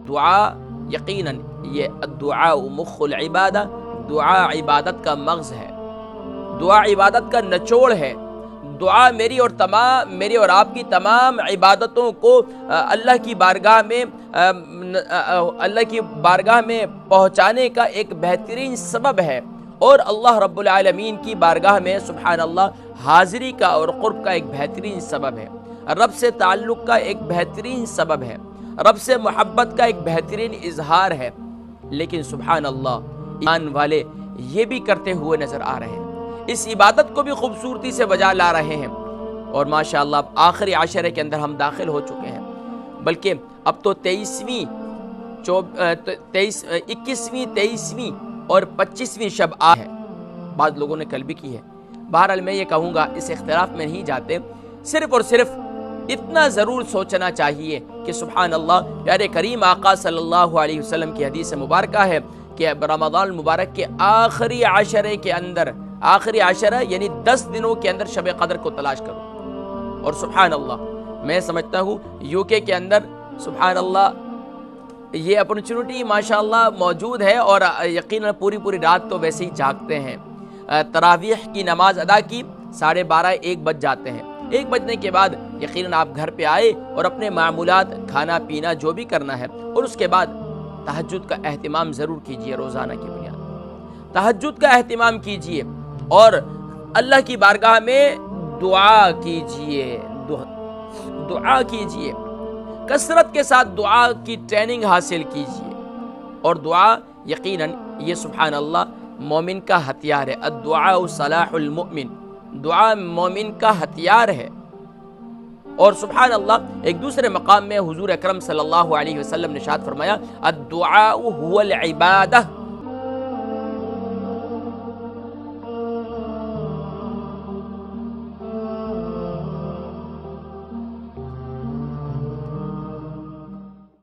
دعا یقیناً یہ الدعاء مخ العبادہ، دعا عبادت کا مغز ہے، دعا عبادت کا نچوڑ ہے۔ دعا میری اور آپ کی تمام عبادتوں کو اللہ کی بارگاہ میں پہنچانے کا ایک بہترین سبب ہے، اور اللہ رب العالمین کی بارگاہ میں سبحان اللہ حاضری کا اور قرب کا ایک بہترین سبب ہے، رب سے تعلق کا ایک بہترین سبب ہے، رب سے محبت کا ایک بہترین اظہار ہے۔ لیکن سبحان اللہ ایمان والے یہ بھی کرتے ہوئے نظر آ رہے ہیں، اس عبادت کو بھی خوبصورتی سے بجا لا رہے ہیں، اور ماشاءاللہ اب آخری عشرے کے اندر ہم داخل ہو چکے ہیں، بلکہ اب تو 21ویں 23ویں اور 25ویں شب ہے، بعض لوگوں نے کل بھی کی ہے۔ بہرحال میں یہ کہوں گا اس اختلاف میں نہیں جاتے، صرف اور صرف اتنا ضرور سوچنا چاہیے کہ سبحان اللہ پیارے کریم آقا صلی اللہ علیہ وسلم کی حدیث مبارکہ ہے کہ رمضان المبارک کے آخری عشرے کے اندر، آخری عشرہ یعنی 10 دنوں کے اندر شب قدر کو تلاش کرو۔ اور سبحان اللہ میں سمجھتا ہوں یو کے اندر سبحان اللہ یہ اپرچونٹی ماشاءاللہ موجود ہے، اور یقیناً پوری رات تو ویسے ہی جاگتے ہیں۔ تراویح کی نماز ادا کی 12:30 1 بج جاتے ہیں، 1 بجنے کے بعد یقیناً آپ گھر پہ آئے اور اپنے معمولات کھانا پینا جو بھی کرنا ہے، اور اس کے بعد تہجد کا اہتمام ضرور کیجئے۔ روزانہ کی بنیاد تہجد کا اہتمام کیجئے اور اللہ کی بارگاہ میں دعا کیجئے، دعا کیجئے، کثرت کے ساتھ دعا کی ٹریننگ حاصل کیجئے، اور دعا یقیناً یہ سبحان اللہ مومن کا ہتھیار ہے۔ الدعاء صلاح المؤمن، دعا مومن کا ہتھیار ہے۔ اور سبحان اللہ ایک دوسرے مقام میں حضور اکرم صلی اللہ علیہ وسلم نے ارشاد فرمایا الدعاء هو العبادہ،